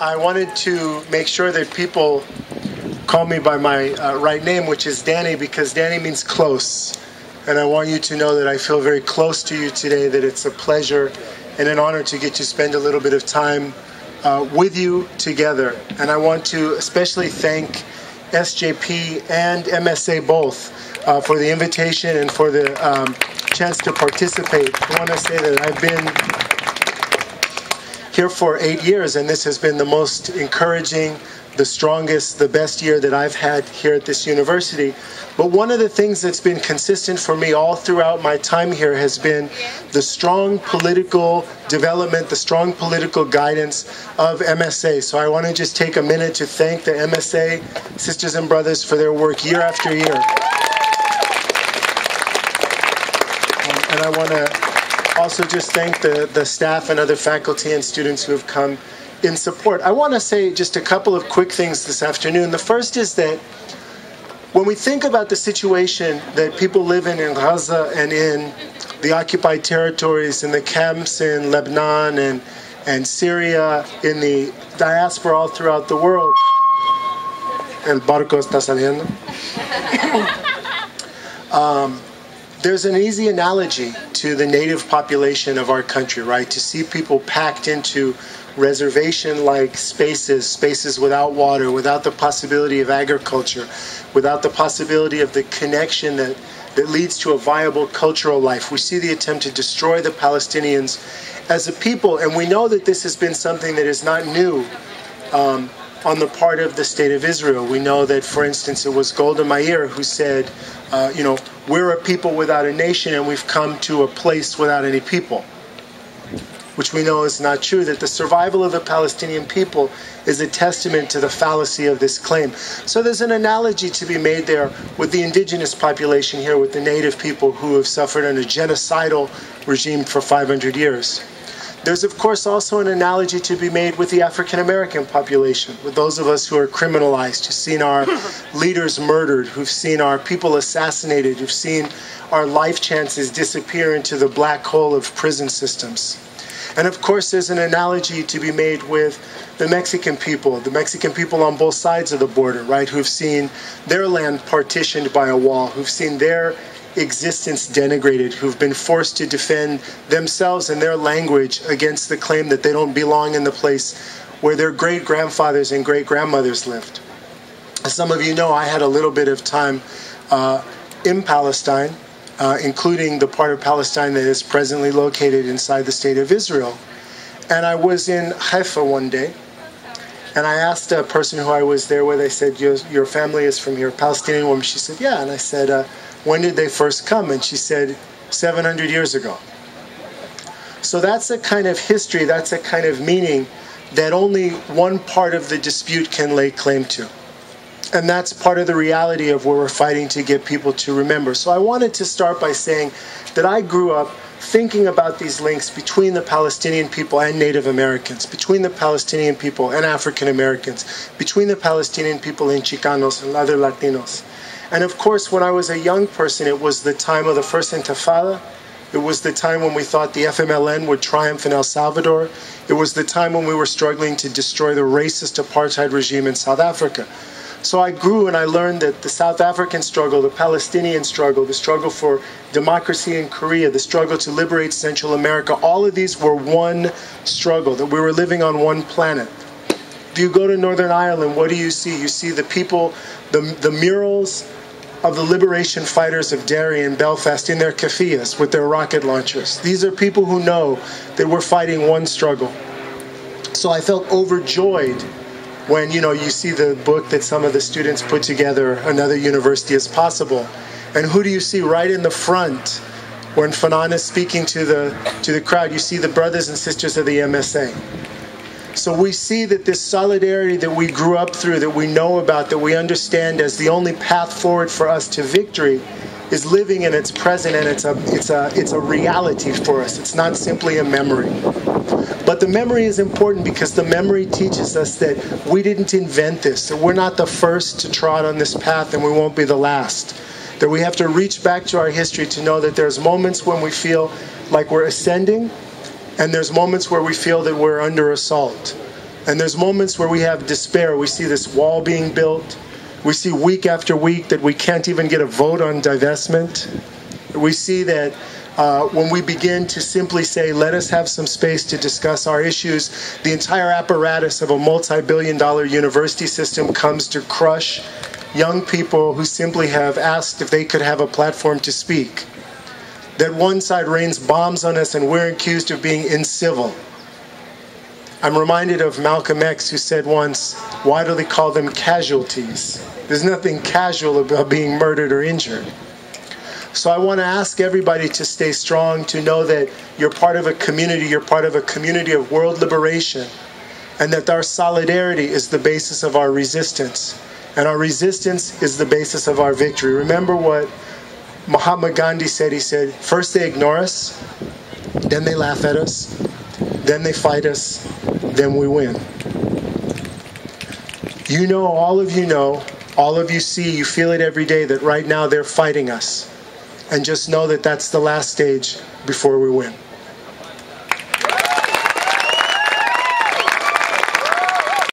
I wanted to make sure that people call me by my right name, which is Danny, because Danny means close. And I want you to know that I feel very close to you today, that it's a pleasure and an honor to get to spend a little bit of time with you together. And I want to especially thank SJP and MSA both for the invitation and for the chance to participate. I want to say that I've been here for 8 years, and this has been the most encouraging, the strongest, the best year that I've had here at this university. But one of the things that's been consistent for me all throughout my time here has been the strong political development, the strong political guidance of MSA. So I want to just take a minute to thank the MSA sisters and brothers for their work year after year. And I want to also just thank the staff and other faculty and students who have come in support. I want to say just a couple of quick things this afternoon. The first is that when we think about the situation that people live in Gaza and in the occupied territories, in the camps in Lebanon and Syria, in the diaspora all throughout the world, el barco está saliendo. There's an easy analogy to the native population of our country, right? To see people packed into reservation-like spaces without water, without the possibility of agriculture, without the possibility of the connection that leads to a viable cultural life. We see the attempt to destroy the Palestinians as a people, and we know that this has been something that is not new on the part of the State of Israel. We know that, for instance, it was Golda Meir who said, we're a people without a nation and we've come to a place without any people, which we know is not true, that the survival of the Palestinian people is a testament to the fallacy of this claim. So there's an analogy to be made there with the indigenous population here, with the native people who have suffered under a genocidal regime for 500 years. There's, of course, also an analogy to be made with the African-American population, with those of us who are criminalized, who've seen our leaders murdered, who've seen our people assassinated, who've seen our life chances disappear into the black hole of prison systems. And, of course, there's an analogy to be made with the Mexican people on both sides of the border, right, who've seen their land partitioned by a wall, who've seen their existence denigrated, who've been forced to defend themselves and their language against the claim that they don't belong in the place where their great-grandfathers and great-grandmothers lived. As some of you know, I had a little bit of time in Palestine, including the part of Palestine that is presently located inside the State of Israel. And I was in Haifa one day, and I asked a person who I was there with, I said, your family is from here, a Palestinian woman. She said, yeah. And I said, when did they first come? And she said, 700 years ago. So that's a kind of history, that's a kind of meaning that only one part of the dispute can lay claim to. And that's part of the reality of where we're fighting to get people to remember. So I wanted to start by saying that I grew up thinking about these links between the Palestinian people and Native Americans, between the Palestinian people and African Americans, between the Palestinian people and Chicanos and other Latinos. And of course, when I was a young person, it was the time of the First Intifada. It was the time when we thought the FMLN would triumph in El Salvador. It was the time when we were struggling to destroy the racist apartheid regime in South Africa. So I grew and I learned that the South African struggle, the Palestinian struggle, the struggle for democracy in Korea, the struggle to liberate Central America, all of these were one struggle, that we were living on one planet. If you go to Northern Ireland, what do you see? You see the people, the murals of the liberation fighters of Derry and Belfast in their keffiyehs with their rocket launchers. These are people who know that we're fighting one struggle. So I felt overjoyed when, you see the book that some of the students put together, Another University is Possible. And who do you see right in the front when Fanon is speaking to the crowd? You see the brothers and sisters of the MSA. So we see that this solidarity that we grew up through, that we know about, that we understand as the only path forward for us to victory, is living in its present, and it's a reality for us. It's not simply a memory. But the memory is important because the memory teaches us that we didn't invent this, that we're not the first to trot on this path and we won't be the last. That we have to reach back to our history to know that there's moments when we feel like we're ascending, and there's moments where we feel that we're under assault. And there's moments where we have despair. We see this wall being built. We see week after week that we can't even get a vote on divestment. We see that when we begin to simply say, let us have some space to discuss our issues, the entire apparatus of a multi-billion-dollar university system comes to crush young people who simply have asked if they could have a platform to speak. That one side rains bombs on us and we're accused of being incivil. I'm reminded of Malcolm X, who said once, why do they call them casualties? There's nothing casual about being murdered or injured. So I want to ask everybody to stay strong, to know that you're part of a community, you're part of a community of world liberation, and that our solidarity is the basis of our resistance. And our resistance is the basis of our victory. Remember what Mahatma Gandhi said. He said, first they ignore us, then they laugh at us, then they fight us, then we win. You know, all of you see, you feel it every day that right now they're fighting us. And just know that that's the last stage before we win.